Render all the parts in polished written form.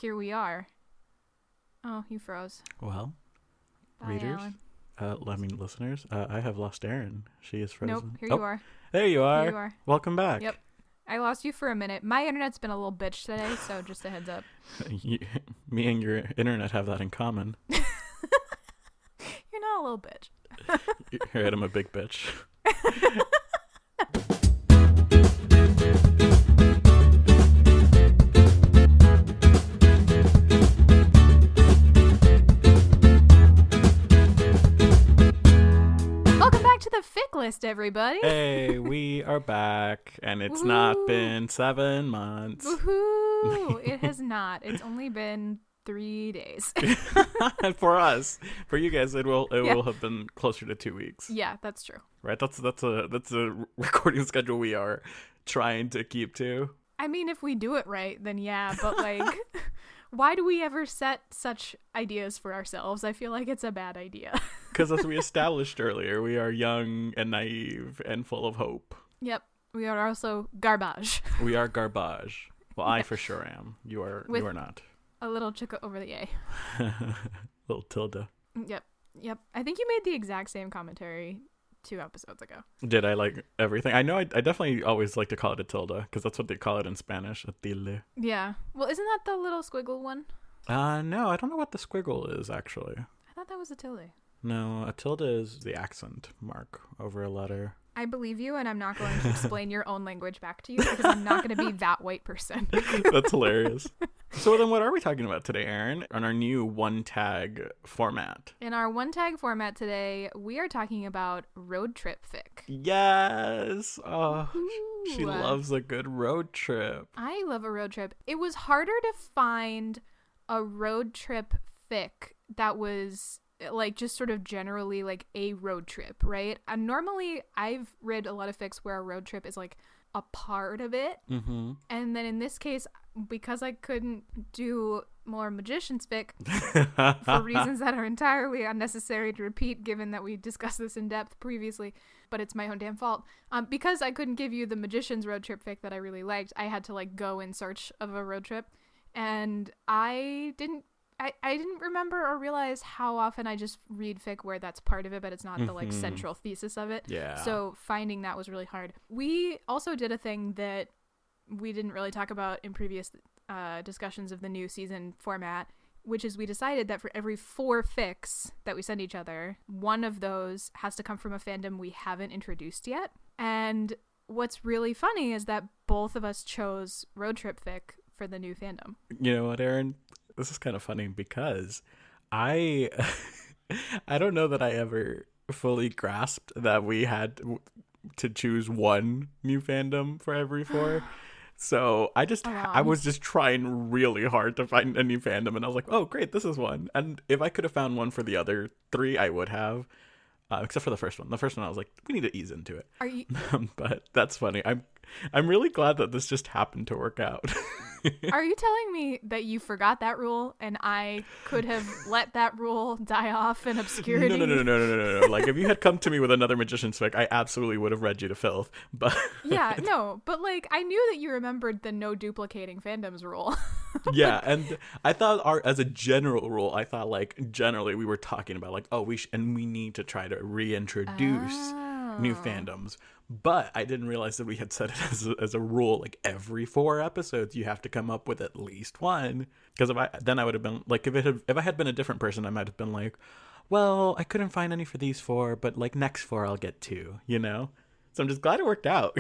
here we are. Oh, you froze. Well, Bye, readers, Alan. listeners, I have lost Erin. She is frozen. Nope, here you are. There you are. Here you are. Welcome back. Yep. I lost you for a minute. My internet's been a little bitch today, so just a heads up. Me and your internet have that in common. You're not a little bitch. You're right, I'm a big bitch. The fic list, everybody. Hey, we are back, and it's Woo-hoo. not been 7 months. Woohoo! It has not. It's only been 3 days. For us, for you guys, it will have been closer to 2 weeks. Yeah, that's true. Right? That's a recording schedule we are trying to keep to. I mean, if we do it right, then yeah. But like, why do we ever set such ideas for ourselves? I feel like it's a bad idea. Because as we established earlier, we are young and naive and full of hope. Yep. We are also garbage. We are garbage. Well, I for sure am. You are not. A little chicka over the A. Little tilde. Yep. I think you made the exact same commentary 2 episodes ago. Did I like everything? I know I definitely always like to call it a tilde because that's what they call it in Spanish, a tilde. Yeah. Well, isn't that the little squiggle one? No, I don't know what the squiggle is actually. I thought that was a tilde. No, a tilde is the accent mark over a letter. I believe you, and I'm not going to explain your own language back to you because I'm not going to be that white person. That's hilarious. So then what are we talking about today, Erin, on our new one tag format? In our one tag format today, we are talking about road trip fic. Yes. Oh, Ooh. she loves a good road trip. I love a road trip. It was harder to find a road trip fic that was like just sort of generally like a road trip, right? And normally I've read a lot of fics where a road trip is like a part of it. Mm-hmm. And then in this case, because I couldn't do more magician's fic for reasons that are entirely unnecessary to repeat, given that we discussed this in depth previously, but it's my own damn fault. Because I couldn't give you the magician's road trip fic that I really liked, I had to like go in search of a road trip. And I didn't remember or realize how often I just read fic where that's part of it, but it's not the like central thesis of it. Yeah. So finding that was really hard. We also did a thing that we didn't really talk about in previous discussions of the new season format, which is we decided that for every 4 fics that we send each other, one of those has to come from a fandom we haven't introduced yet. And what's really funny is that both of us chose road trip fic for the new fandom. You know what, Erin? This is kind of funny because I don't know that I ever fully grasped that we had to choose one new fandom for every 4. So I was just trying really hard to find a new fandom, and I was like, oh, great, this is one. And if I could have found one for the other 3, I would have, except for the first one. The first one, I was like, we need to ease into it. Are you? But that's funny. I'm really glad that this just happened to work out. Are you telling me that you forgot that rule and I could have let that rule die off in obscurity? No. Like, if you had come to me with another magician's fic, I absolutely would have read you to filth. But yeah, no, but like, I knew that you remembered the no duplicating fandoms rule. Yeah, and I thought as a general rule, I thought like generally we were talking about like, oh, we need to try to reintroduce new fandoms. But I didn't realize that we had set it as a rule, like every 4 episodes you have to come up with at least one. Because I would have been like, if I had been a different person, I might have been like, well, I couldn't find any for these 4, but like next 4 I'll get 2, you know. So I'm just glad it worked out.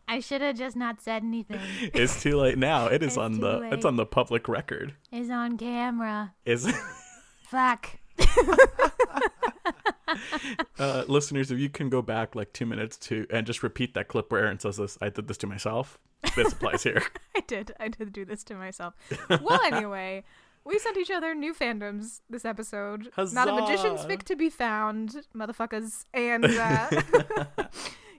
I should have just not said anything. It's too late now. It is It's on the public record. It's on camera. Is Fuck. Listeners, if you can go back like 2 minutes and just repeat that clip where Erin says this, I did this to myself. This applies here. I did do this to myself. Well, anyway, we sent each other new fandoms this episode. Huzzah! Not a magician's fic to be found, motherfuckers. And,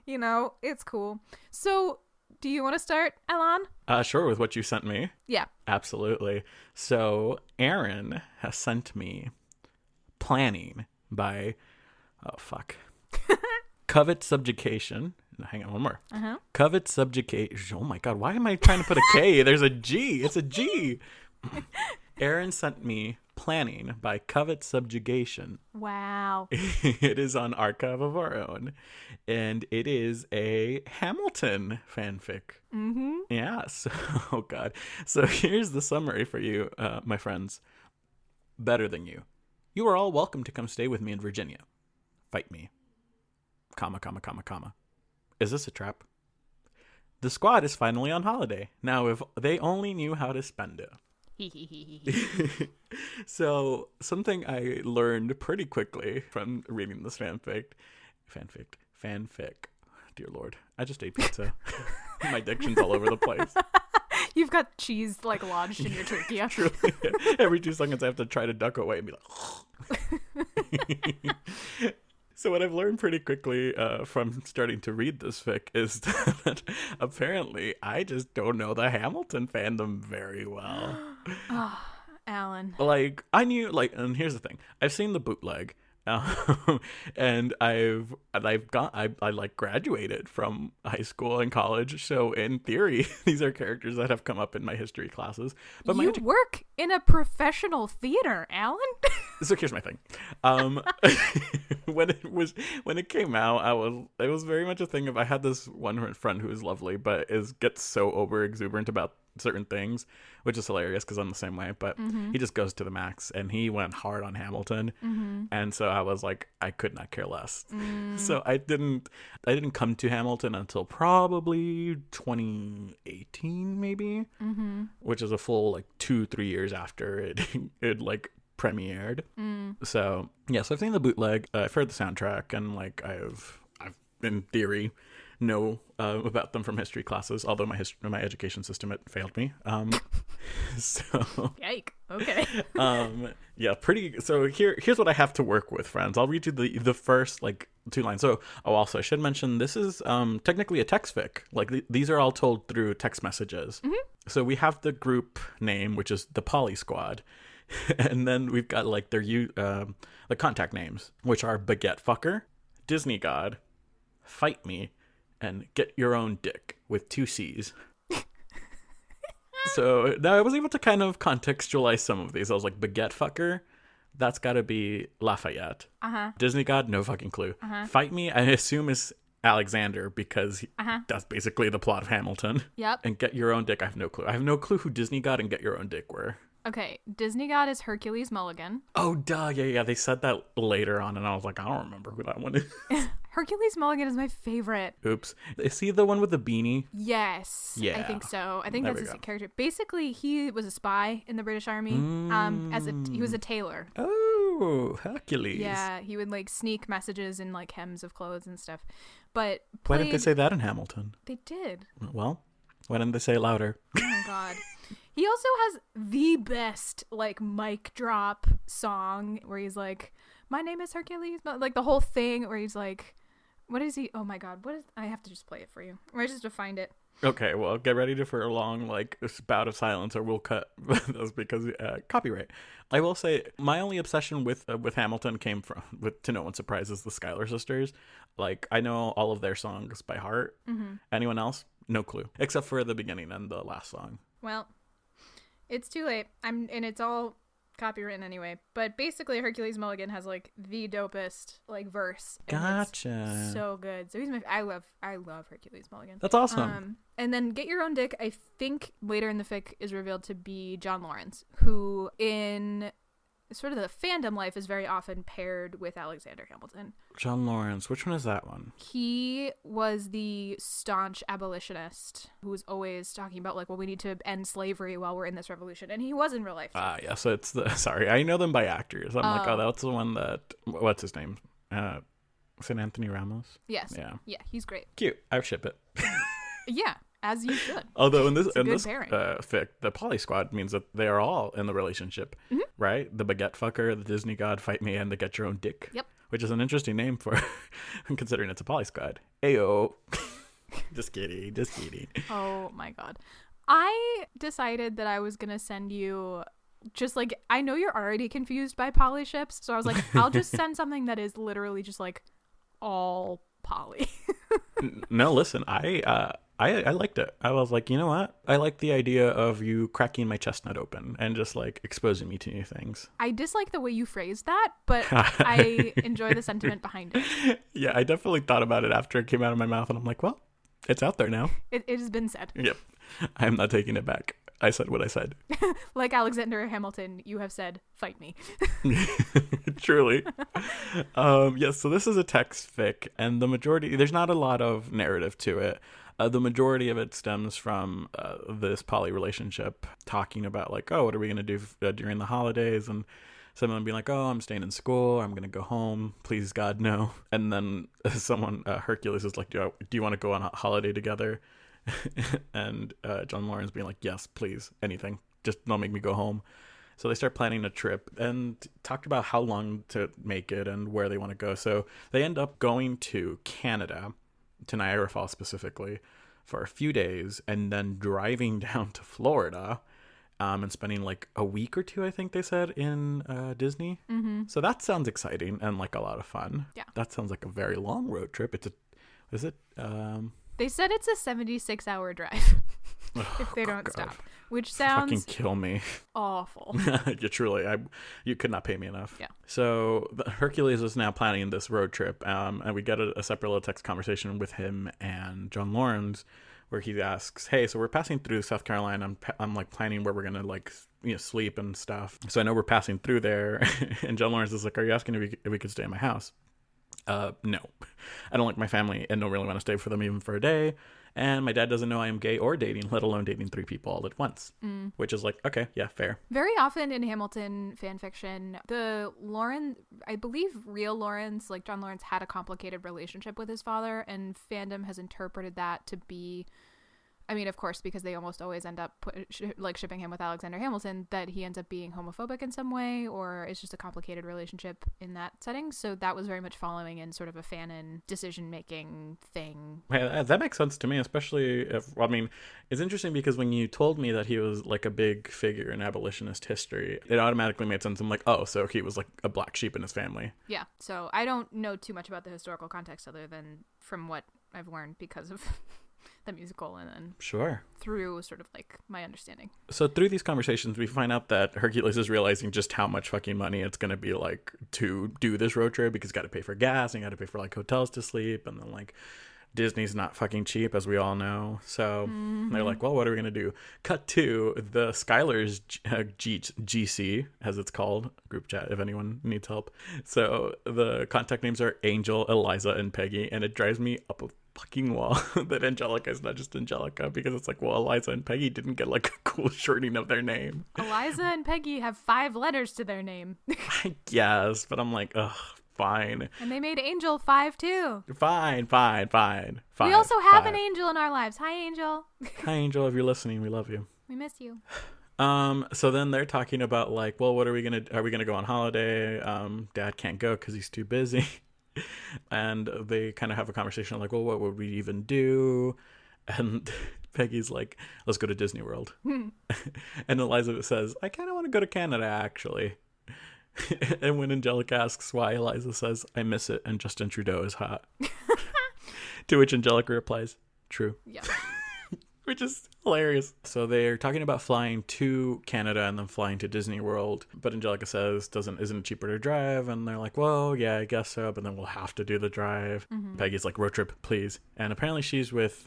you know, it's cool. So, do you want to start, Alan? Sure, with what you sent me. Yeah. Absolutely. So, Erin has sent me Planning by, Covet Subjugation, hang on, one more. Uh-huh. Covet subjugation. Oh my God, why am I trying to put a K? There's a G. It's a G. Erin sent me Planning by Covet Subjugation. Wow. It is on Archive of Our Own, and it is a Hamilton fanfic. Mm-hmm. Yeah, so, oh God. So here's the summary for you, my friends. Better than you. You are all welcome to come stay with me in Virginia. Fight me. Comma, comma, comma, comma. Is this a trap? The squad is finally on holiday. Now, if they only knew how to spend it. So something I learned pretty quickly from reading this fanfic. Dear Lord, I just ate pizza. My diction's all over the place. You've got cheese like lodged in your trachea. Truly, every 2 seconds I have to try to duck away and be like. So what I've learned pretty quickly from starting to read this fic is that apparently I just don't know the Hamilton fandom very well. Oh, Alan. Like, I knew, like, and here's the thing. I've seen the bootleg, and I like graduated from high school and college. So in theory, these are characters that have come up in my history classes. But you work in a professional theater, Alan? So here's my thing. When it came out, it was very much a thing of, I had this one friend who is lovely, but gets so over exuberant about certain things, which is hilarious because I'm the same way, but he just goes to the max, and he went hard on Hamilton. And so I was like, I could not care less. So I didn't come to Hamilton until probably 2018 maybe, which is a full like 2-3 years after it like premiered. So yes, I've seen the bootleg, I've heard the soundtrack, and like I've in theory know about them from history classes, although my education system, it failed me. So yike. Okay. Yeah, pretty. So here's what I have to work with, friends. I'll read you the first like 2 lines. So also I should mention, this is technically a text fic. Like these are all told through text messages. So we have the group name, which is the Poly Squad. And then we've got like the contact names, which are Baguette Fucker, Disney God, Fight Me, and Get Your Own Dick with 2 C's. So now I was able to kind of contextualize some of these. I was like, Baguette Fucker, that's got to be Lafayette. Disney God, no fucking clue. Fight Me, I assume is Alexander, because that's basically the plot of Hamilton. Yep. And Get Your Own Dick, I have no clue. I have no clue who Disney God and Get Your Own Dick were. Okay, Disney God is Hercules Mulligan. Oh, duh. Yeah. They said that later on, and I was like, I don't remember who that one is. Hercules Mulligan is my favorite. Oops. Is he the one with the beanie? Yes. Yeah. I think so. I think There that's we his go. character. Basically, he was a spy in the British Army. He was a tailor. Oh, Hercules. Yeah, he would like sneak messages in like hems of clothes and stuff. But Why didn't they say that in Hamilton? They did. Well, why didn't they say it louder? Oh my God. He also has the best like mic drop song where he's like, "My name is Hercules," like the whole thing where he's like, what is he? Oh my God, what is? I have to just play it for you. Or I just have to find it. Okay, well, get ready for a long like bout of silence, or we'll cut those because copyright. I will say my only obsession with Hamilton came from, to no one's surprise, is the Schuyler sisters. Like, I know all of their songs by heart. Anyone else? No clue, except for the beginning and the last song. Well, it's too late. And it's all copywritten anyway. But basically, Hercules Mulligan has like the dopest like verse. Gotcha. So good. So he's I love Hercules Mulligan. That's awesome. And then Get Your Own Dick, I think later in the fic is revealed to be John Lawrence, who in sort of the fandom life is very often paired with Alexander Hamilton. John Lawrence, which one is that one? He was the staunch abolitionist who was always talking about like, well, we need to end slavery while we're in this revolution, and he was in real life too. Yeah, so it's sorry, I know them by actors. I'm like, oh, that's the one that, what's his name? St. Anthony Ramos? Yes. Yeah, he's great. Cute. I ship it. Yeah, as you should. Although in this pairing. fic, the Poly Squad means that they are all in the relationship, right? The Baguette Fucker, the Disney God, Fight Me, and the Get Your Own Dick. Yep. Which is an interesting name for, considering it's a Poly Squad. Ayo. Just kidding. Oh my God. I decided that I was going to send you just like, I know you're already confused by poly ships, so I was like, I'll just send something that is literally just like all Polly. No, listen, I liked it. I was like, you know what? I like the idea of you cracking my chestnut open and just like exposing me to new things. I dislike the way you phrased that, but I enjoy the sentiment behind it. Yeah, I definitely thought about it after it came out of my mouth, and I'm like, well, it's out there now. It has been said. Yep. I am not taking it back. I said what I said. Like Alexander Hamilton, you have said, fight me. Truly. Yes, so this is a text fic, and the majority, there's not a lot of narrative to it. The majority of it stems from this poly relationship talking about like, oh, what are we going to do during the holidays? And someone being like, oh, I'm staying in school. I'm going to go home. Please, God, no. And then someone, Hercules, is like, do you want to go on a holiday together? And John Lawrence being like, yes, please, anything. Just don't make me go home. So they start planning a trip and talked about how long to make it and where they want to go. So they end up going to Canada, to Niagara Falls specifically, for a few days, and then driving down to Florida and spending like a week or two, I think they said, in Disney. Mm-hmm. So that sounds exciting and like a lot of fun. Yeah. That sounds like a very long road trip. They said it's a 76-hour drive if they don't stop, which sounds fucking kill me. Awful. Yeah, truly, you could not pay me enough. Yeah. So Hercules is now planning this road trip, and we get a separate little text conversation with him and John Lawrence, where he asks, "Hey, so we're passing through South Carolina. I'm like planning where we're gonna like sleep and stuff. So I know we're passing through there." And John Lawrence is like, "Are you asking if we could stay in my house?" No, I don't like my family and don't really want to stay for them even for a day. And my dad doesn't know I am gay or dating, let alone dating 3 people all at once. Which is like, okay, yeah, fair. Very often in Hamilton fan fiction, I believe real Lawrence, like John Lawrence, had a complicated relationship with his father, and fandom has interpreted that to be, I mean, of course, because they almost always end up shipping him with Alexander Hamilton, that he ends up being homophobic in some way, or it's just a complicated relationship in that setting. So that was very much following in sort of a fanon decision-making thing. Yeah, that makes sense to me, especially it's interesting because when you told me that he was like a big figure in abolitionist history, it automatically made sense. I'm like, oh, so he was like a black sheep in his family. Yeah, so I don't know too much about the historical context other than from what I've learned because of the musical and then through sort of like my understanding. So through these conversations, we find out that Hercules is realizing just how much fucking money it's going to be like to do this road trip, because you got to pay for gas and you got to pay for like hotels to sleep, and then like Disney's not fucking cheap, as we all know. So they're like, well, what are we going to do? Cut to the Skylar's GC, as it's called, group chat, if anyone needs help. So the contact names are Angel, Eliza, and Peggy, and it drives me up a fucking wall that Angelica is not just Angelica, because it's like, well, Eliza and Peggy didn't get like a cool shortening of their name. Eliza and Peggy have 5 letters to their name. I guess, but I'm like, ugh. Fine. And they made Angel 5 too. Fine. We also have an Angel in our lives. Hi, Angel. Hi, Angel. If you're listening, we love you. We miss you. So then they're talking about like, well, what are we gonna go on holiday? Dad can't go because he's too busy. And they kind of have a conversation like, well, what would we even do? And Peggy's like, let's go to Disney World. And Eliza says, I kind of want to go to Canada, actually. And when Angelica asks why, Eliza says, I miss it, and Justin Trudeau is hot. To which Angelica replies, true. Yeah. Which is hilarious. So they're talking about flying to Canada and then flying to Disney World. But Angelica says, isn't it cheaper to drive? And they're like, well, yeah, I guess so. But then we'll have to do the drive. Mm-hmm. Peggy's like, road trip, please. And apparently she's with,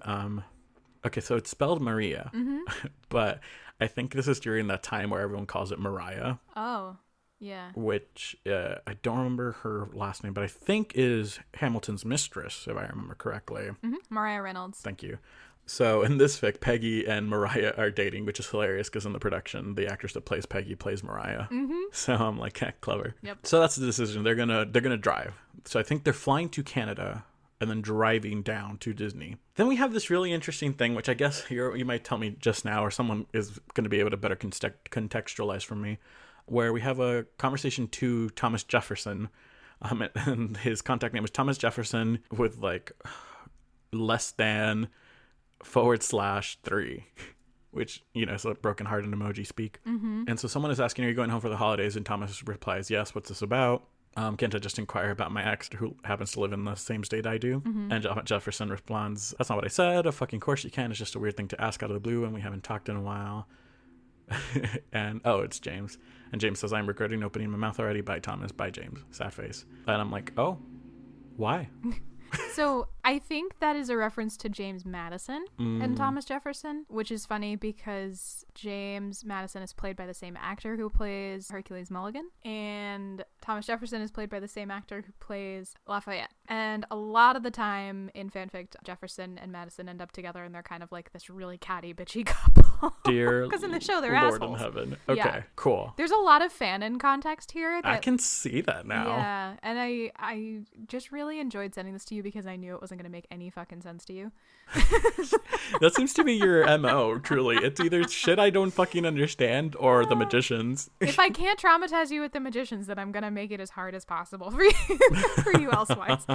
okay, so it's spelled Maria. Mm-hmm. But I think this is during that time where everyone calls it Mariah. Oh. Yeah. Which I don't remember her last name, but I think is Hamilton's mistress, if I remember correctly. Mm-hmm. Mariah Reynolds. Thank you. So in this fic, Peggy and Mariah are dating, which is hilarious because in the production, the actress that plays Peggy plays Mariah. Mm-hmm. So I'm like, clever. Yep. So that's the decision. They're gonna drive. So I think they're flying to Canada and then driving down to Disney. Then we have this really interesting thing, which I guess you might tell me just now, or someone is going to be able to better contextualize for me, where we have a conversation to Thomas Jefferson, and his contact name is Thomas Jefferson with like less than /3, which, is a broken heart in emoji speak. Mm-hmm. And so someone is asking, are you going home for the holidays? And Thomas replies, yes, what's this about? Can't I just inquire about my ex who happens to live in the same state I do? And Jefferson responds, that's not what I said. Of fucking course you can. It's just a weird thing to ask out of the blue, and we haven't talked in a while. And it's James. And James says, I'm regretting opening my mouth already. Bye, Thomas. Bye, James. Sad face. And I'm like, oh, why? So I think that is a reference to James Madison and Thomas Jefferson, which is funny because James Madison is played by the same actor who plays Hercules Mulligan, and Thomas Jefferson is played by the same actor who plays Lafayette. And a lot of the time in fanfic, Jefferson and Madison end up together, and they're kind of like this really catty, bitchy couple. Dear because in the show they're Lord assholes. in heaven. Okay, Yeah. Cool. There's a lot of fanon context here. I can see that now. Yeah, and I just really enjoyed sending this to you because I knew it wasn't going to make any fucking sense to you. That seems to be your MO, truly. It's either shit I don't fucking understand or the magicians. If I can't traumatize you with the magicians, then I'm going to make it as hard as possible for you elsewise.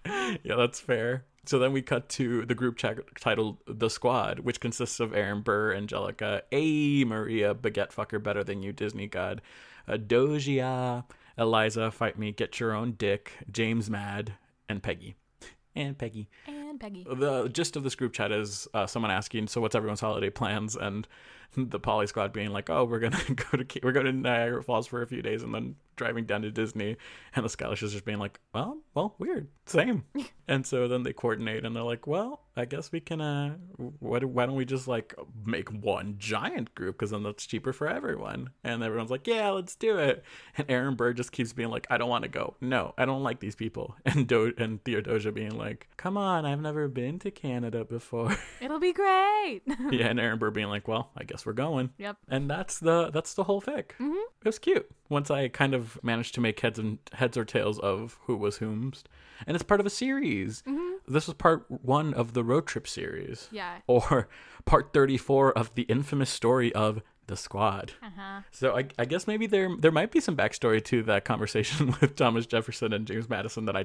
Yeah, that's fair. So then we cut to the group chat titled The Squad, which consists of Erin, Burr, Angelica, A. Maria, Baguette Fucker Better Than You, Disney God, Doja, Eliza, Fight Me, Get Your Own Dick, James Mad, and Peggy. And Peggy. The gist of this group chat is someone asking, so what's everyone's holiday plans? And the Poly Squad being like, oh, we're going to Niagara Falls for a few days and then driving down to Disney. And the Skylish is just being like, well, weird. Same. And so then they coordinate and they're like, well, I guess we can, why don't we just like make one giant group? Because then that's cheaper for everyone. And everyone's like, yeah, let's do it. And Aaron Burr just keeps being like, I don't want to go. No, I don't like these people. And Theodosia being like, come on, I've never been to Canada before. It'll be great. Yeah, and Aaron Burr being like, well, I guess we're going. Yep. And that's the whole fic. Mm-hmm. It was cute. Once I kind of managed to make heads or tails of who was whomst. And it's part of a series. Mm-hmm. This was part 1 of the road trip series. Yeah. Or part 34 of the infamous story of The Squad. Uh-huh. So I guess maybe there might be some backstory to that conversation with Thomas Jefferson and James Madison that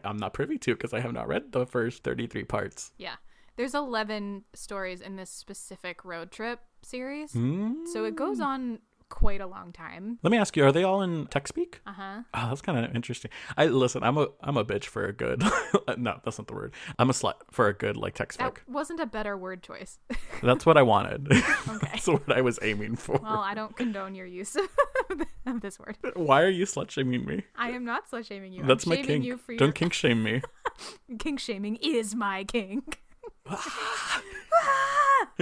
I'm not privy to because I have not read the first 33 parts. Yeah. There's 11 stories in this specific road trip series. So it goes on quite a long time. Let me ask you, are they all in tech speak? Uh-huh. Oh, that's kind of interesting. I'm a bitch for a good no, that's not the word. I'm a slut for a good like tech speak. That wasn't a better word choice. That's what I wanted. Okay. That's what I was aiming for. Well, I don't condone your use of this word. Why are you slut shaming me? I am not slut shaming you. That's I'm my shaming kink. you for Don't kink shame me. Kink shaming is my kink.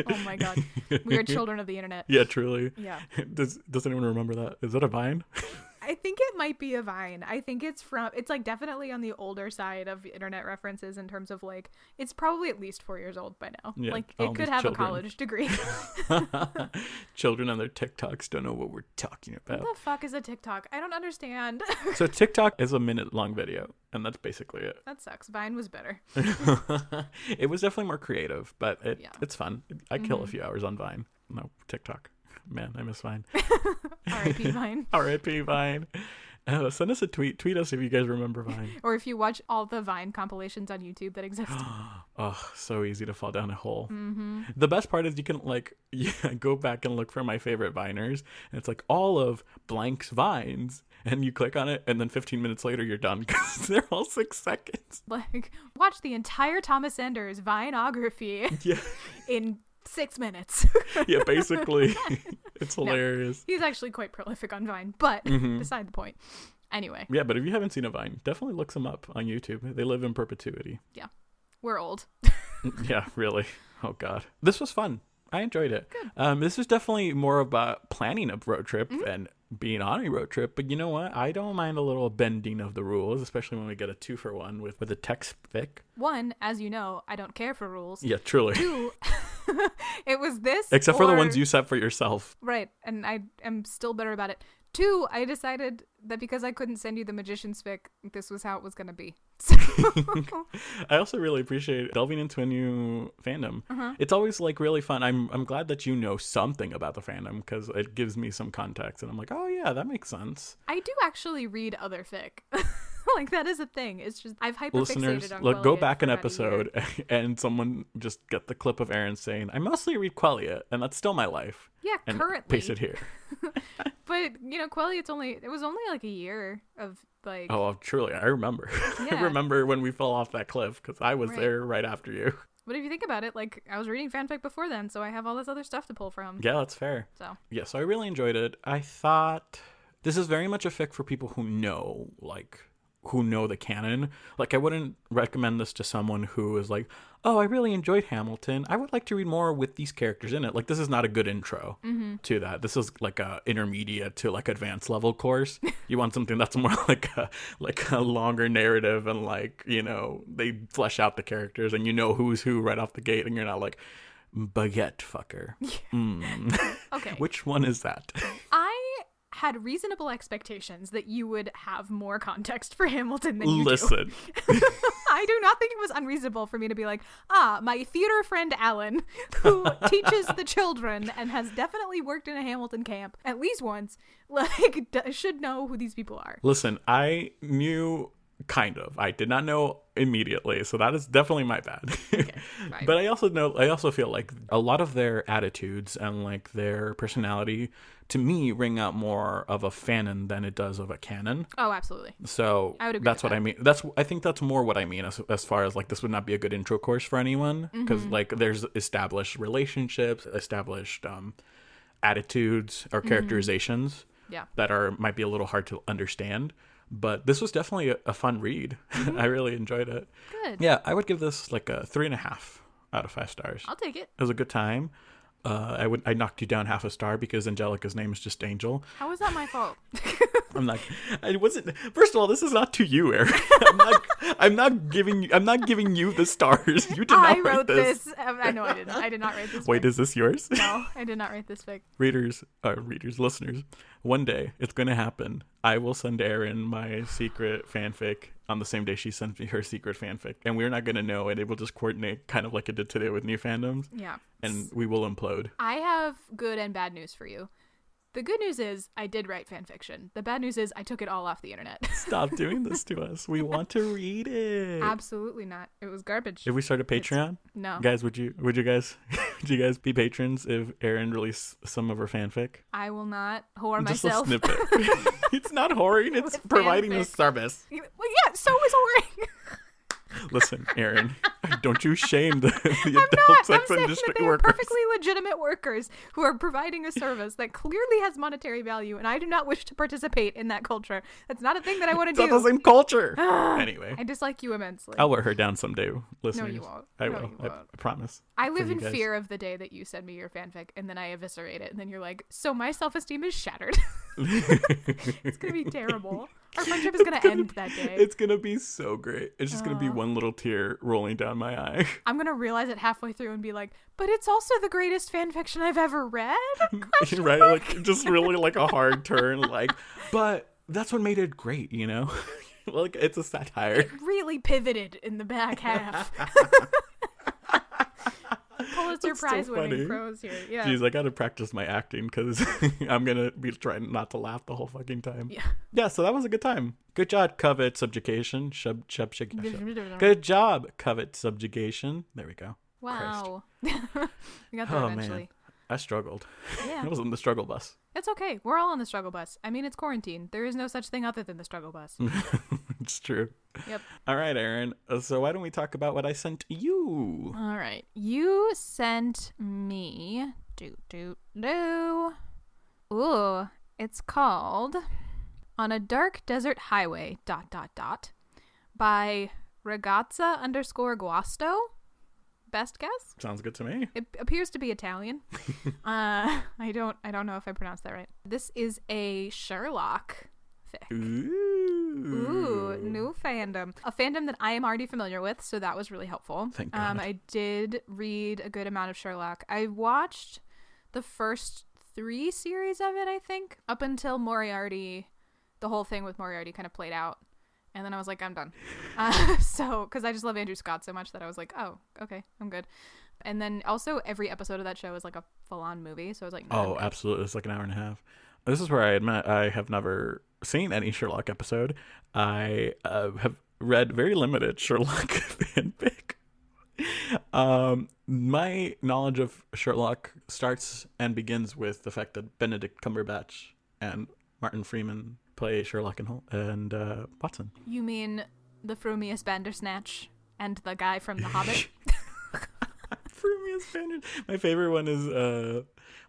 Oh my god. We are children of the internet. Yeah, truly. Yeah. Does anyone remember that? Is that a Vine? I think it might be a Vine. I think it's like definitely on the older side of internet references in terms of like, it's probably at least 4 years old by now. Yeah, like all it could these have children. a college degree. Children on their TikToks don't know what we're talking about. What the fuck is a TikTok? I don't understand. So TikTok is a minute-long video, and that's basically it. That sucks. Vine was better. It was definitely more creative, but it's fun. I kill a few hours on Vine. No, TikTok. Man, I miss Vine. R.I.P. Vine. R.I.P. Vine. Send us a tweet. Tweet us if you guys remember Vine. Or if you watch all the Vine compilations on YouTube that exist. Oh, so easy to fall down a hole. Mm-hmm. The best part is you can go back and look for my favorite Viners, and it's like all of blank's Vines, and you click on it, and then 15 minutes later you're done because they're all 6 seconds. Like, watch the entire Thomas Enders Vineography in 6 minutes. Yeah, basically. It's hilarious. He's actually quite prolific on Vine, but beside the point. Anyway. Yeah, but if you haven't seen a Vine, definitely look them up on YouTube. They live in perpetuity. Yeah. We're old. Yeah, really. Oh, God. This was fun. I enjoyed it. This was definitely more about planning a road trip and being on a road trip. But you know what? I don't mind a little bending of the rules, especially when we get a 2-for-1 with a text fic. 1, as you know, I don't care for rules. Yeah, truly. 2, it was this. Except for the ones you set for yourself. Right. And I am still bitter about it. 2, I decided that because I couldn't send you the magician's fic, this was how it was going to be. So. I also really appreciate delving into a new fandom. It's always like really fun. I'm glad that you know something about the fandom because it gives me some context and I'm like, oh yeah, that makes sense. I do actually read other fic. Like that is a thing. It's just I've hyperfixated Listeners, on look, go back an about episode and someone just get the clip of Erin saying, I mostly read Quelliot and that's still my life. Yeah, and currently. paste it here. But, Quelly, it was only like a year of like... Oh, truly, I remember. Yeah. I remember when we fell off that cliff because I was there right after you. But if you think about it, like, I was reading fanfic before then, so I have all this other stuff to pull from. Yeah, that's fair. So I really enjoyed it. I thought this is very much a fic for people who know the canon. Like, I wouldn't recommend this to someone who is like, oh, I really enjoyed Hamilton. I would like to read more with these characters in it. Like, this is not a good intro to that. This is like a intermediate to like advanced level course. You want something that's more like a longer narrative and like, they flesh out the characters and who's who right off the gate and you're not like, baguette fucker. Okay. Which one is that? I had reasonable expectations that you would have more context for Hamilton than you do. I do not think it was unreasonable for me to be like, my theater friend Alan, who teaches the children and has definitely worked in a Hamilton camp at least once, like, should know who these people are. Listen, I knew kind of. I did not know immediately, so that is definitely my bad. Okay, but I also feel like a lot of their attitudes and like their personality to me ring out more of a fanon than it does of a canon. Oh, absolutely. So I would agree that's with what that. I mean. I think that's more what I mean as far as like this would not be a good intro course for anyone because like there's established relationships, established attitudes or characterizations that might be a little hard to understand. But this was definitely a fun read. I really enjoyed it. Good. Yeah, I would give this like a 3.5 out of 5 stars. I'll take it. It was a good time. I knocked you down half a star because Angelica's name is just Angel. How is that my fault? I wasn't. First of all, this is not to you, Erin. I'm not giving you the stars. You did not write this. I know I didn't. I did not write this. Wait, fic. is this yours? No, I did not write this fic. Readers, listeners, one day it's going to happen. I will send Erin my secret fanfic on the same day she sends me her secret fanfic. And we're not going to know, and it will just coordinate kind of like it did today with new fandoms. Yeah. And we will implode. I have good and bad news for you. The good news is I did write fan fiction. The bad news is I took it all off the internet. Stop doing this to us. We want to read it. Absolutely not. It was garbage. If we start a Patreon, no. Guys, would you guys be patrons if Erin released some of her fanfic? I will not whore Just myself. a snippet. It's not whoring, it's providing a service. Well, yeah, so is whoring. Listen, Erin, don't you shame the I'm adult sex saying industry that they are workers. perfectly legitimate workers who are providing a service that clearly has monetary value, and I do not wish to participate in that culture. That's not a thing that I want to do. It's not the same culture. Anyway. I dislike you immensely. I'll wear her down someday, listeners. No, you won't. I No, will. you won't. I promise. I live in fear of the day that you send me your fanfic, and then I eviscerate it, and then you're like, so my self-esteem is shattered. It's going to be terrible. Our friendship is going to end that day. It's going to be so great. It's just going to be one little tear rolling down my eye. I'm going to realize it halfway through and be like, but it's also the greatest fan fiction I've ever read? Right? Like, just really like a hard turn. Like, but that's what made it great, you know? Like, it's a satire. It really pivoted in the back half. Pulitzer Prize winning prose here. Yeah. Jeez, I gotta practice my acting because I'm gonna be trying not to laugh the whole fucking time. Yeah. So that was a good time. Good job, covet subjugation. Good job, covet subjugation. There we go. Wow. We got there eventually. Man. I struggled. Yeah. I was on the struggle bus. It's okay. We're all on the struggle bus. I mean, it's quarantine. There is no such thing other than the struggle bus. It's true. Yep. All right, Erin. So why don't we talk about what I sent you? All right. You sent me... Ooh. It's called On a Dark Desert Highway... by Ragazza_Guasto. Best guess? Sounds good to me. It appears to be Italian. I don't know if I pronounced that right. This is a Sherlock fic. Ooh, new fandom. A fandom that I am already familiar with, so that was really helpful. Thank God. I did read a good amount of Sherlock. I watched the first 3 series of it, I think, up until Moriarty, the whole thing with Moriarty kind of played out. And then I was like, I'm done. Because I just love Andrew Scott so much that I was like, oh, okay, I'm good. And then also every episode of that show is like a full-on movie. So I was like, no, oh, absolutely. It's like an hour and a half. This is where I admit I have never seen any Sherlock episode. I have read very limited Sherlock fanfic. My knowledge of Sherlock starts and begins with the fact that Benedict Cumberbatch and Martin Freeman play Sherlock and Watson. You mean the Frumious Bandersnatch and the guy from The Hobbit? Frumious Bandersnatch. My favorite one is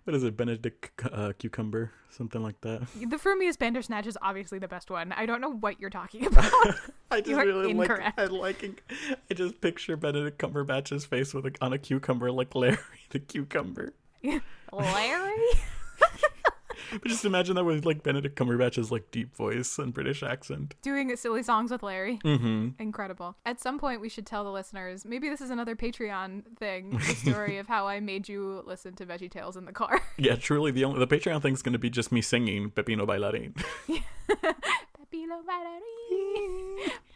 what is it? Benedict Cucumber, something like that. The Frumious Bandersnatch is obviously the best one. I don't know what you're talking about. I just You are really incorrect. I just picture Benedict Cumberbatch's face on a cucumber, like Larry the cucumber. Larry? But just imagine that with like Benedict Cumberbatch's like deep voice and British accent. Doing silly songs with Larry. Mm-hmm. Incredible. At some point, we should tell the listeners, maybe this is another Patreon thing, the story of how I made you listen to Veggietales in the car. Yeah, truly, the Patreon thing's going to be just me singing Pepino Bailarin. Pepino Bailarin.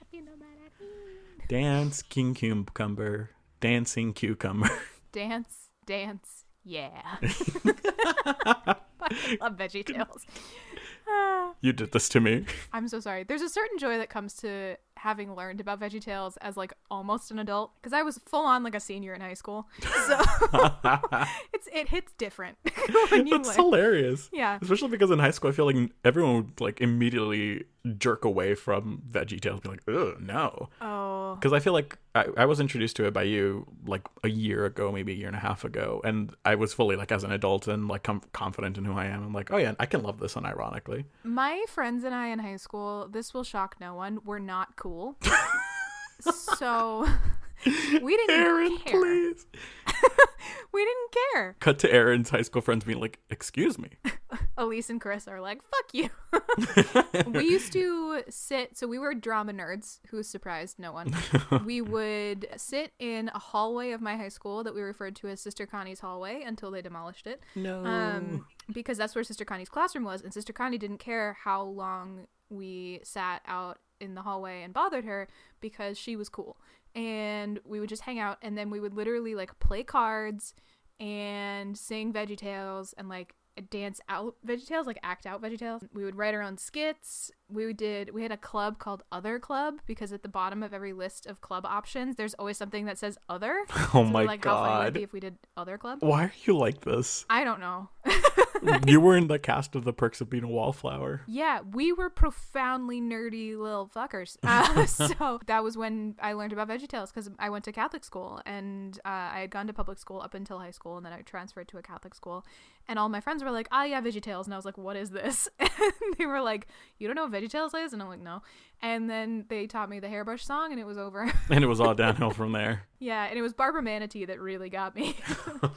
Pepino Bailarin. Dance, King Cucumber. Dancing cucumber. Dance, dance, yeah. I love Veggietales. You did this to me. I'm so sorry. There's a certain joy that comes to having learned about Veggietales as like almost an adult, because I was full on like a senior in high school, so it hits different when you That's hilarious. Yeah, especially because in high school I feel like everyone would like immediately jerk away from Veggietales, be like, ugh, no. Oh, because I feel like I was introduced to it by you like a year ago, maybe a year and a half ago, and I was fully like as an adult and like confident in who I am. I'm like, oh yeah, I can love this unironically. My friends and I in high school, this will shock no one, were not cool. So we didn't Erin, care. please. We didn't care. Cut to Erin's high school friends being like, excuse me. Elise and Chris are like, fuck you. We used to sit, so we were drama nerds, who surprised no one. We would sit in a hallway of my high school that we referred to as Sister Connie's hallway until they demolished it. No. Because that's where Sister Connie's classroom was, and Sister Connie didn't care how long we sat out in the hallway and bothered her because she was cool. And we would just hang out, and then we would literally like play cards and sing Veggietales and like dance out Veggietales, like act out Veggietales. We would write our own skits. We had a club called Other Club, because at the bottom of every list of club options there's always something that says other. Oh So my like, how funny would it god. be if we did Other Club? Why are you like this? I don't know. You were in the cast of The Perks of Being a Wallflower. Yeah, we were profoundly nerdy little fuckers. So that was when I learned about Veggietales, because I went to Catholic school, and I had gone to public school up until high school, and then I transferred to a Catholic school. And all my friends were like, "Oh yeah, Veggietales," and I was like, "What is this?" And they were like, "You don't know what Veggietales is?" And I'm like, "No." And then they taught me the Hairbrush song, and it was over. And it was all downhill from there. Yeah, and it was Barbara Manatee that really got me.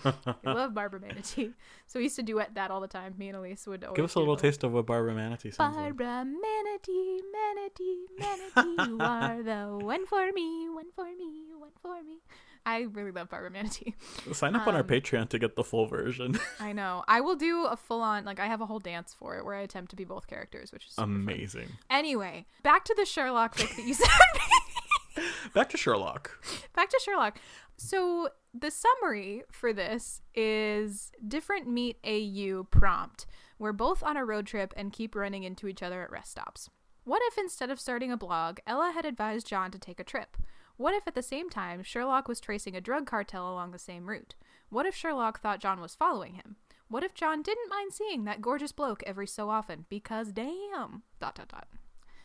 I love Barbara Manatee. So we used to duet that all the time. Me and Elise would always Give us a little taste of what Barbara Manatee sounds like. Barbara Manatee, Manatee, Manatee, you are the one for me, one for me, one for me. I really love Barbara Manatee. Sign up on our Patreon to get the full version. I know. I will do a full-on, like I have a whole dance for it where I attempt to be both characters, which is amazing. Fun. Anyway, back to the Sherlock fic that you sent me. Back to Sherlock. So the summary for this is different meet AU prompt. We're both on a road trip and keep running into each other at rest stops. What if instead of starting a blog, Ella had advised John to take a trip? What if at the same time Sherlock was tracing a drug cartel along the same route? What if Sherlock thought John was following him? What if John didn't mind seeing that gorgeous bloke every so often? Because damn. ...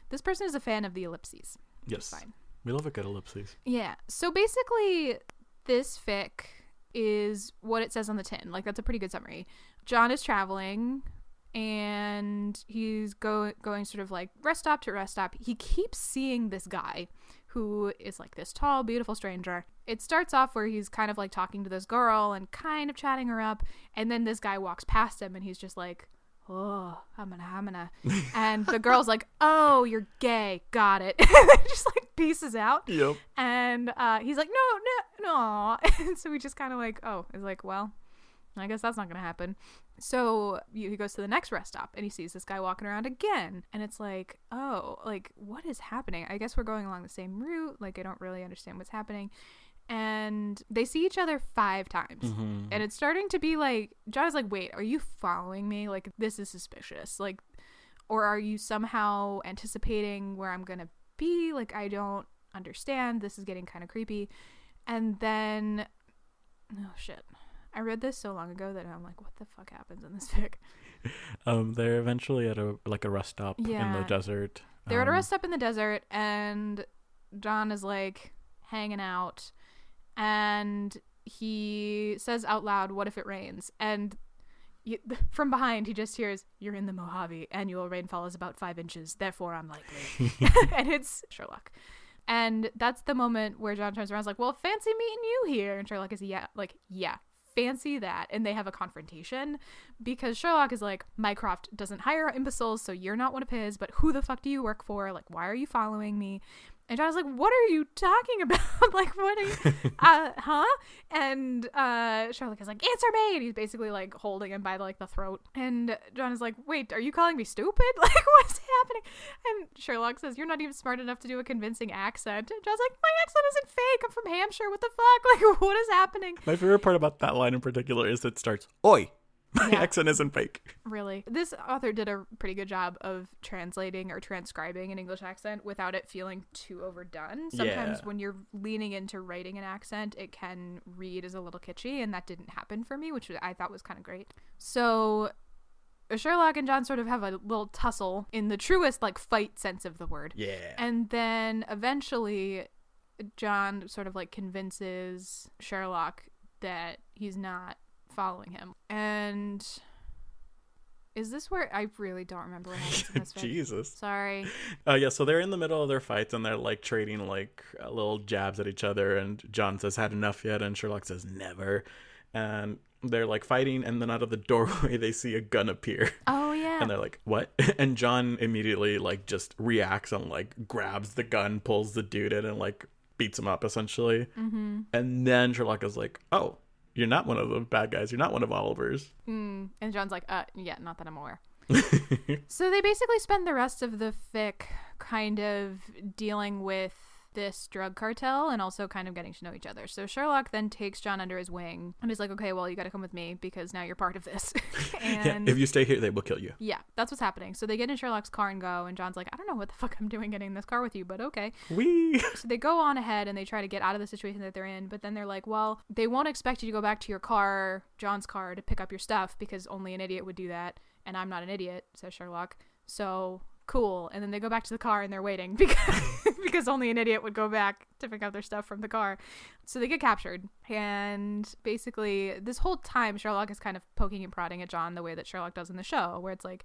This person is a fan of the ellipses. Yes. Fine. We love a good ellipses. Yeah. So basically, this fic is what it says on the tin. Like, that's a pretty good summary. John is traveling, and he's going sort of like rest stop to rest stop. He keeps seeing this guy who is like this tall, beautiful stranger. It starts off where he's kind of like talking to this girl and kind of chatting her up, and then this guy walks past him and he's just like, oh, hamana. And the girl's like, oh, you're gay, got it. Just like pieces out. Yep. And he's like, no. And so we just kind of like, oh, it's like, well, I guess that's not gonna happen. So he goes to the next rest stop and he sees this guy walking around again, and it's like, oh, like, what is happening? I guess we're going along the same route. Like, I don't really understand what's happening. And they see each other 5 times. Mm-hmm. And it's starting to be like, John is like, wait, are you following me? Like, this is suspicious. Like, or are you somehow anticipating where I'm gonna be? Like, I don't understand. This is getting kind of creepy. And then, oh shit, I read this so long ago that I'm like, what the fuck happens in this fic? They're eventually at a rest stop in the desert. They're at a rest stop in the desert, and John is like hanging out, and he says out loud, "What if it rains?" And from behind, he just hears, "You're in the Mojave. Annual rainfall is about 5 inches. Therefore, I'm likely." And it's Sherlock. And that's the moment where John turns around and is like, "Well, fancy meeting you here." And Sherlock is, yeah, fancy that. And they have a confrontation because Sherlock is like, Mycroft doesn't hire imbeciles, so you're not one of his, but who the fuck do you work for? Like, why are you following me? And John's like, "What are you talking about?" Like, what are you, huh? And Sherlock is like, "Answer me!" And he's basically like holding him by like the throat. And John is like, "Wait, are you calling me stupid? Like, what's happening?" And Sherlock says, "You're not even smart enough to do a convincing accent." And John's like, "My accent isn't fake. I'm from Hampshire. What the fuck? Like, what is happening?" My favorite part about that line in particular is it starts, "Oi! My accent isn't fake." Really. This author did a pretty good job of translating or transcribing an English accent without it feeling too overdone. Sometimes when you're leaning into writing an accent, it can read as a little kitschy, and that didn't happen for me, which I thought was kind of great. So Sherlock and John sort of have a little tussle in the truest like fight sense of the word. Yeah. And then eventually John sort of like convinces Sherlock that he's not following him. And is this where I really don't remember what happens in this fic? Jesus. Sorry. So they're in the middle of their fights and they're like trading like little jabs at each other, and John says, "Had enough yet?" And Sherlock says, "Never." And they're like fighting, and then out of the doorway they see a gun appear. Oh yeah. And they're like, "What?" And John immediately like just reacts and like grabs the gun, pulls the dude in, and like beats him up essentially. Mm-hmm. And then Sherlock is like, "Oh, you're not one of the bad guys. You're not one of Oliver's." And John's like, yeah, not that I'm aware." So they basically spend the rest of the fic kind of dealing with this drug cartel and also kind of getting to know each other. So Sherlock then takes John under his wing and is like, "Okay, well, you got to come with me because now you're part of this." And if you stay here, they will kill you. Yeah, that's what's happening. So they get in Sherlock's car and go, and John's like, "I don't know what the fuck I'm doing getting in this car with you, but okay." Wee. So they go on ahead and they try to get out of the situation that they're in, but then they're like, "Well, they won't expect you to go back to your car, John's car, to pick up your stuff because only an idiot would do that, and I'm not an idiot," says Sherlock. So cool. And then they go back to the car and they're waiting because only an idiot would go back to pick up their stuff from the car. So they get captured. And basically this whole time Sherlock is kind of poking and prodding at John the way that Sherlock does in the show, where it's like,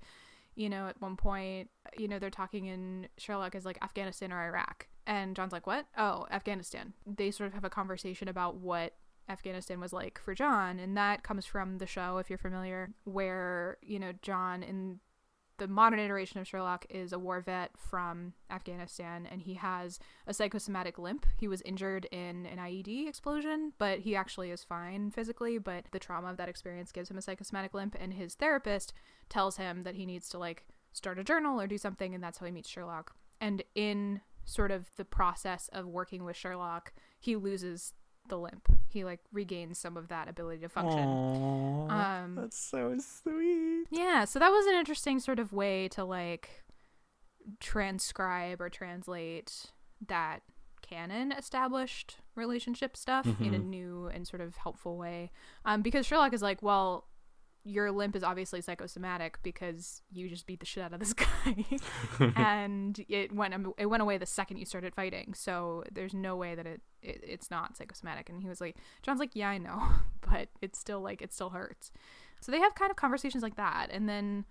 you know, at one point, you know, they're talking and Sherlock is like, "Afghanistan or Iraq?" And John's like, "What?" "Oh, Afghanistan." They sort of have a conversation about what Afghanistan was like for John, and that comes from the show, if you're familiar, where, you know, John in the modern iteration of Sherlock is a war vet from Afghanistan, and he has a psychosomatic limp. He was injured in an IED explosion, but he actually is fine physically, but the trauma of that experience gives him a psychosomatic limp, and his therapist tells him that he needs to like start a journal or do something, and that's how he meets Sherlock. And in sort of the process of working with Sherlock, he loses the limp. He like regains some of that ability to function. Aww, that's so sweet. Yeah, so that was an interesting sort of way to like transcribe or translate that canon established relationship stuff in a new and sort of helpful way. Because Sherlock is like, "Well, your limp is obviously psychosomatic because you just beat the shit out of this guy and it went away the second you started fighting, so there's no way that it's not psychosomatic." And he was like, John's like, "Yeah, I know, but it's still like, it still hurts." So they have kind of conversations like that, and then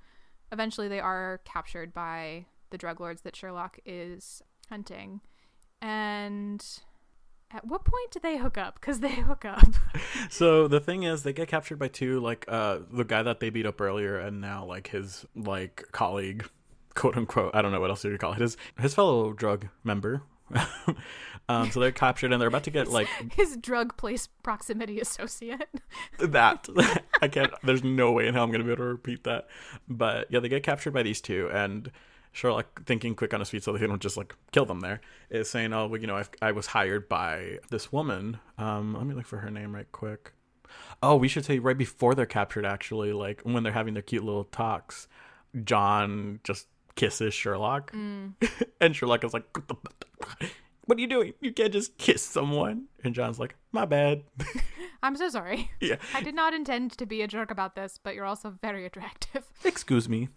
eventually they are captured by the drug lords that Sherlock is hunting. And at what point do they hook up? Because they hook up. So the thing is, they get captured by two, like the guy that they beat up earlier, and now like his like colleague, quote unquote. I don't know what else you call it. His fellow drug member. So they're captured and they're about to get like his drug place proximity associate. That I can't. There's no way in hell I'm gonna be able to repeat that. But yeah, they get captured by these two, and Sherlock, thinking quick on his feet so that they don't just like kill them there, is saying, "Oh, well, you know, I was hired by this woman." Let me look for her name right quick. Oh, we should say right before they're captured, actually, like when they're having their cute little talks, John just kisses Sherlock, and Sherlock is like, what are you doing? You can't just kiss someone. And John's like, my bad. I'm so sorry. Yeah. I did not intend to be a jerk about this, but you're also very attractive. Excuse me.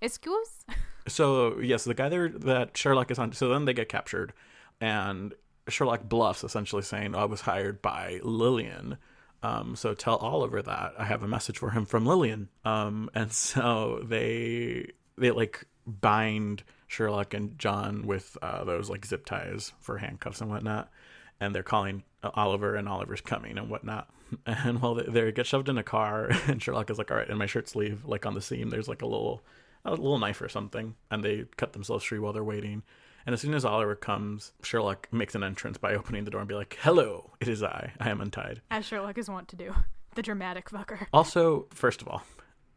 Excuse? So, yes, the guy there that Sherlock is on. So then they get captured. And Sherlock bluffs, essentially saying, I was hired by Lillian. So tell Oliver that I have a message for him from Lillian. And so they like bind Sherlock and John with those like zip ties for handcuffs and whatnot. And they're calling Oliver, and Oliver's coming and whatnot. And while they get shoved in a car, and Sherlock is like, all right, in my shirt sleeve, like on the seam, there's like a little knife or something. And they cut themselves free while they're waiting. And as soon as Oliver comes, Sherlock makes an entrance by opening the door and be like, hello, it is I am untied. As Sherlock is wont to do. The dramatic fucker. Also, first of all,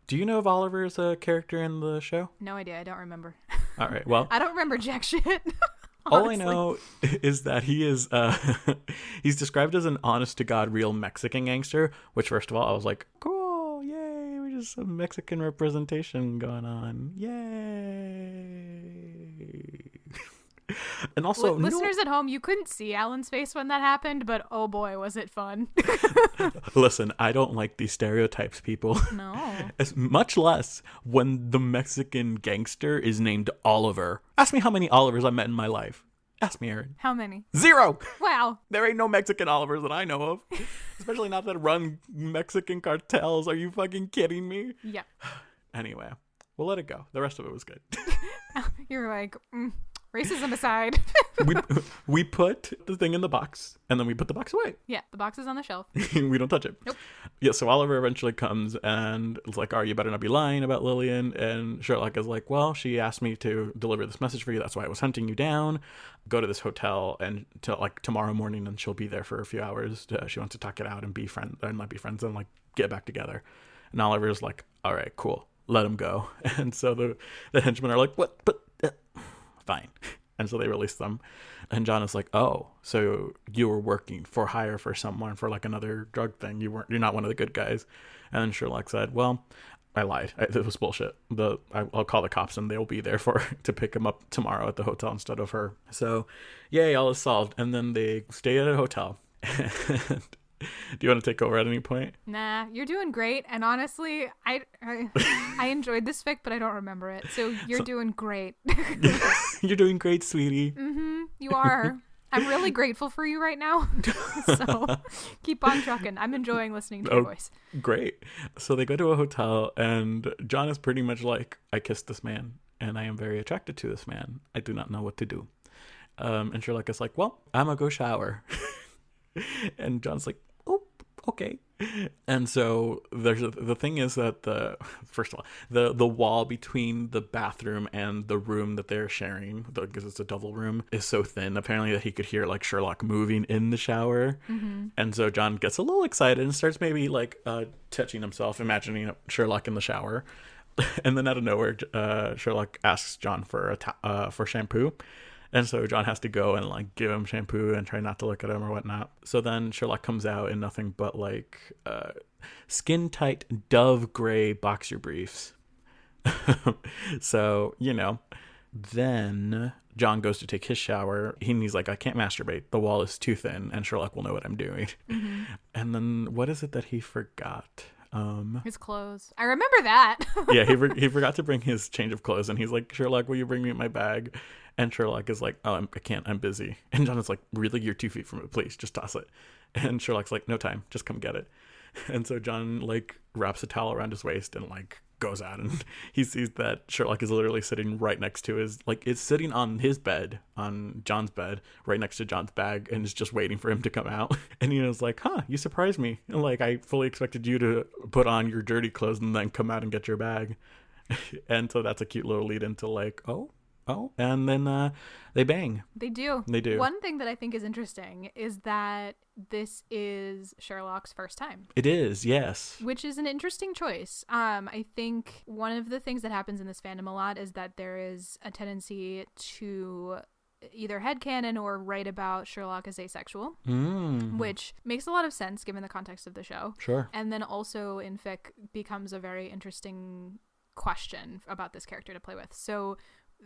do you know if Oliver is a character in the show? No idea. I don't remember. All right, well. I don't remember jack shit. All I know is that he is, he's described as an honest-to-God real Mexican gangster, which, first of all, I was like, cool, yay, we just some Mexican representation going on, yay. And also, listeners at home, you couldn't see Alan's face when that happened, but oh boy, was it fun. Listen, I don't like these stereotypes, people. No. As much less when the Mexican gangster is named Oliver. Ask me how many Olivers I met in my life. Ask me, Erin. How many? 0. Wow. There ain't no Mexican Olivers that I know of. Especially not that run Mexican cartels. Are you fucking kidding me? Yeah. Anyway, we'll let it go. The rest of it was good. You're like, racism aside. we put the thing in the box, and then we put the box away. Yeah, the box is on the shelf. We don't touch it. Nope. Yeah, so Oliver eventually comes and is like, you better not be lying about Lillian. And Sherlock is like, well, she asked me to deliver this message for you. That's why I was hunting you down. Go to this hotel and tomorrow morning, and she'll be there for a few hours. She wants to talk it out and not be friends and like get back together. And Oliver's like, all right, cool. Let him go. And so the henchmen are like, what? But fine. And so they release them. And John is like, oh, so you were working for hire for someone for like another drug thing. You're not one of the good guys. And then Sherlock said, well, I lied. It was bullshit. I'll call the cops and they'll be there to pick him up tomorrow at the hotel instead of her. So yay, all is solved. And then they stay at a hotel. And do you want to take over at any point? Nah, you're doing great. And honestly, I enjoyed this fic, but I don't remember it. So you're doing great. You're doing great, sweetie. Mm-hmm. You are. I'm really grateful for you right now. So keep on trucking. I'm enjoying listening to your voice. Great. So they go to a hotel, and John is pretty much like, I kissed this man, and I am very attracted to this man. I do not know what to do. And Sherlock is like, well, I'm going to go shower. And John's like, oh, okay. And so the thing is that first of all, the wall between the bathroom and the room that they're sharing, because it's a double room, is so thin apparently that he could hear like Sherlock moving in the shower. Mm-hmm. And so John gets a little excited and starts maybe like touching himself, imagining Sherlock in the shower. And then out of nowhere, Sherlock asks John for shampoo. And so John has to go and like give him shampoo and try not to look at him or whatnot. So then Sherlock comes out in nothing but like skin tight dove gray boxer briefs. So, then John goes to take his shower. He's like, I can't masturbate. The wall is too thin and Sherlock will know what I'm doing. Mm-hmm. And then what is it that he forgot? His clothes. I remember that. Yeah, he forgot to bring his change of clothes, and he's like, Sherlock, will you bring me my bag? And Sherlock is like, oh, I can't, I'm busy. And John is like, really, you're 2 feet from it, please just toss it. And Sherlock's like, no time, just come get it. And so John like wraps a towel around his waist and like goes out, and he sees that Sherlock is literally sitting right next to it's sitting on his bed, on John's bed, right next to John's bag, and is just waiting for him to come out. And he was like, you surprised me. And like, I fully expected you to put on your dirty clothes and then come out and get your bag. And so that's a cute little lead into like, oh, and then they bang. They do. One thing that I think is interesting is that this is Sherlock's first time. It is, yes. Which is an interesting choice. I think one of the things that happens in this fandom a lot is that there is a tendency to either headcanon or write about Sherlock as asexual, which makes a lot of sense given the context of the show. Sure. And then also in fic becomes a very interesting question about this character to play with. So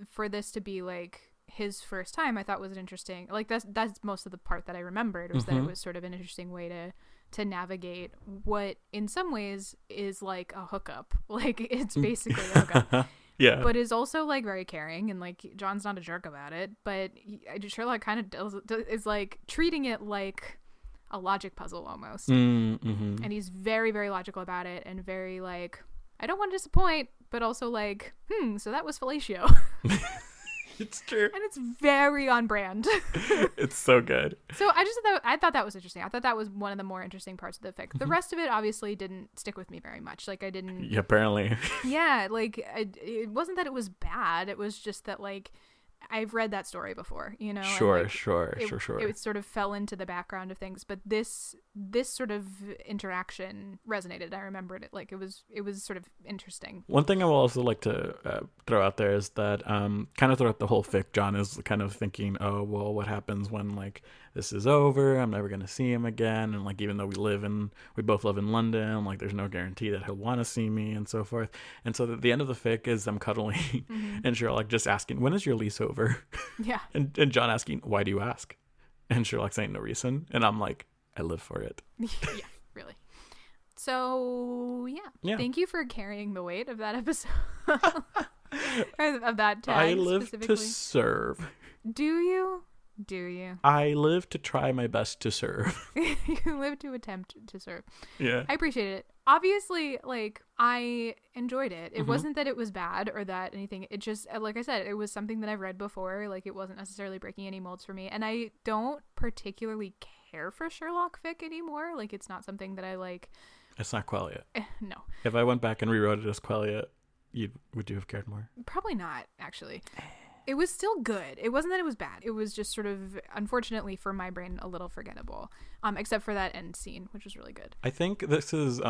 for this to be like his first time, I thought was an interesting, like that's most of the part that I remembered, was that it was sort of an interesting way to navigate what in some ways is like a hookup. Like it's basically a hookup. Yeah. But is also like very caring, and like John's not a jerk about it, but Sherlock kind of is like treating it like a logic puzzle almost. And he's very, very logical about it, and very like, I don't want to disappoint, but also like, so that was fellatio. It's true. And it's very on brand. It's so good. So I thought that was interesting. I thought that was one of the more interesting parts of the fic. The rest of it obviously didn't stick with me very much. Like I didn't. Yeah, apparently. Yeah, like it wasn't that it was bad. It was just that like I've read that story before, you know. Sure. It sort of fell into the background of things, but this sort of interaction resonated. I remembered it like it was sort of interesting. One thing I will also like to throw out there is that kind of throughout the whole fic, John is kind of thinking, oh well, what happens when like this is over? I'm never gonna see him again, and like even though we both live in London, like there's no guarantee that he'll want to see me and so forth. And so the end of the fic is them cuddling and Sherlock just asking, when is your lease over? Yeah. And John asking, why do you ask? And Sherlock saying no reason. And I'm like, I live for it. Yeah, really. So yeah. Thank you for carrying the weight of that episode. Or of that tag. I live to serve. Do you? I live to try my best to serve. You live to attempt to serve. Yeah. I appreciate it. Obviously, like, I enjoyed it. It wasn't that it was bad or that anything. It just, like I said, it was something that I've read before. Like, it wasn't necessarily breaking any molds for me. And I don't particularly care for Sherlock fic anymore. Like, it's not something that I like. It's not Quelliot. No. If I went back and rewrote it as Quelliot, would you have cared more? Probably not, actually. It was still good. It wasn't that it was bad. It was just sort of, unfortunately for my brain, a little forgettable. Except for that end scene, which was really good. I think this is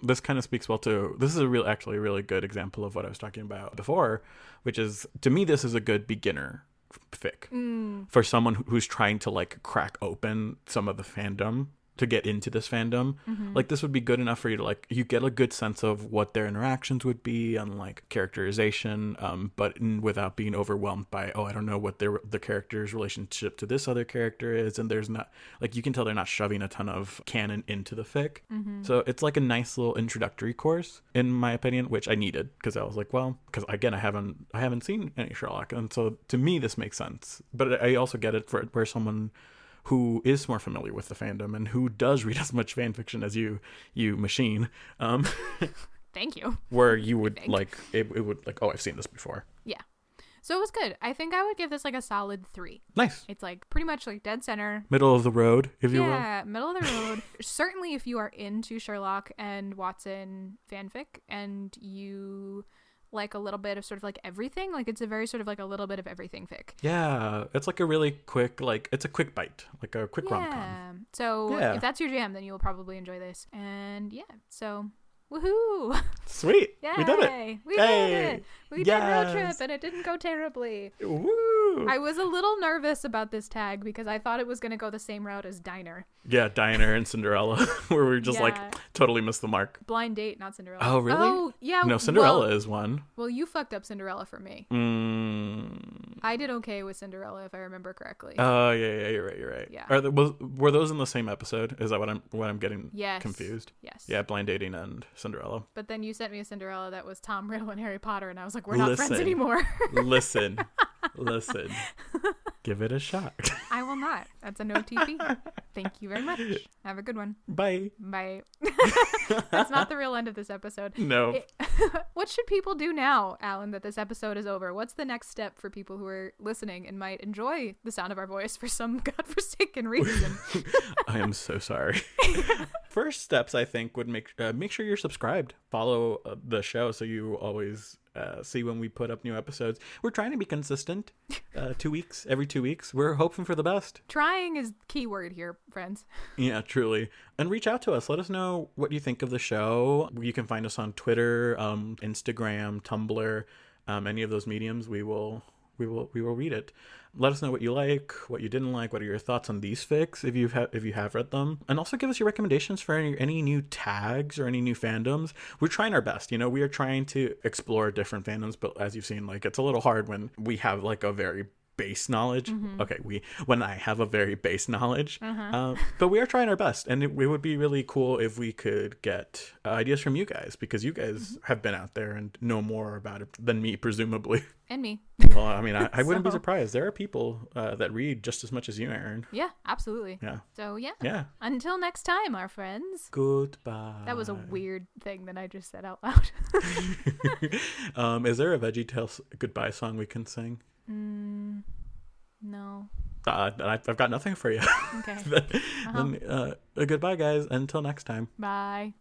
this kind of speaks well to, this is actually a really good example of what I was talking about before, which is, to me, this is a good beginner fic for someone who's trying to like crack open some of the fandom to get into this fandom. Like this would be good enough for you to like, you get a good sense of what their interactions would be and like characterization, but without being overwhelmed by, I don't know what the character's relationship to this other character is. And there's not, like, you can tell they're not shoving a ton of canon into the fic. So it's like a nice little introductory course, in my opinion, which I needed, because I was like, well, because again, I haven't seen any Sherlock, and so to me this makes sense. But I also get it for where someone who is more familiar with the fandom and who does read as much fan fiction as you machine. Thank you. Where you would like, it would like, I've seen this before. Yeah. So it was good. I think I would give this like a solid 3. Nice. It's like pretty much like dead center. Middle of the road, if you will. Yeah, middle of the road. Certainly if you are into Sherlock and Watson fanfic and you like a little bit of sort of like everything, like it's a very sort of like a little bit of everything fic. Yeah, it's like a really quick, like it's a quick bite, like a quick rom-com. So if that's your jam, then you will probably enjoy this. And yeah, so woohoo! Sweet. Yay! We did it. We did it. We did road trip, and it didn't go terribly. Woo! I was a little nervous about this tag because I thought it was going to go the same route as Diner. Yeah, Diner and Cinderella, where we just like totally missed the mark. Blind Date, not Cinderella. Oh, really? Oh, yeah. No, Cinderella is one. Well, you fucked up Cinderella for me. I did okay with Cinderella, if I remember correctly. Oh, yeah, you're right. Yeah. Were those in the same episode? Is that what I'm getting confused? Yes. Yeah, Blind Dating and Cinderella. But then you sent me a Cinderella that was Tom Riddle and Harry Potter, and I was like, we're not friends anymore. Listen. Give it a shot. I will not. That's a no TP. Thank you very much. Have a good one. Bye. That's not the real end of this episode. No. What should people do now, Alan, that this episode is over? What's the next step for people who are listening and might enjoy the sound of our voice for some godforsaken reason? I am so sorry. First steps, I think, would make sure you're subscribed. Follow the show so you always see when we put up new episodes. We're trying to be consistent. 2 weeks, every 2 weeks. We're hoping for the best. Trying is key word here, friends. Yeah, truly. And reach out to us. Let us know what you think of the show. You can find us on Twitter, Instagram, Tumblr, any of those mediums. We will read it. Let us know what you like, what you didn't like, what are your thoughts on these fics if you have read them, and also give us your recommendations for any new tags or any new fandoms. We're trying our best, we are trying to explore different fandoms, but as you've seen, like it's a little hard when we have like a very base knowledge. Okay, when I have a very base knowledge, but we are trying our best, and it would be really cool if we could get ideas from you guys, because you guys have been out there and know more about it than me, presumably. And me. Well, I mean, I wouldn't be surprised. There are people that read just as much as you, Erin. Yeah, absolutely. Yeah. So yeah. Yeah. Until next time, our friends. Goodbye. That was a weird thing that I just said out loud. Is there a Veggietales goodbye song we can sing? No. I've got nothing for you. Okay. Then, goodbye, guys. Until next time. Bye.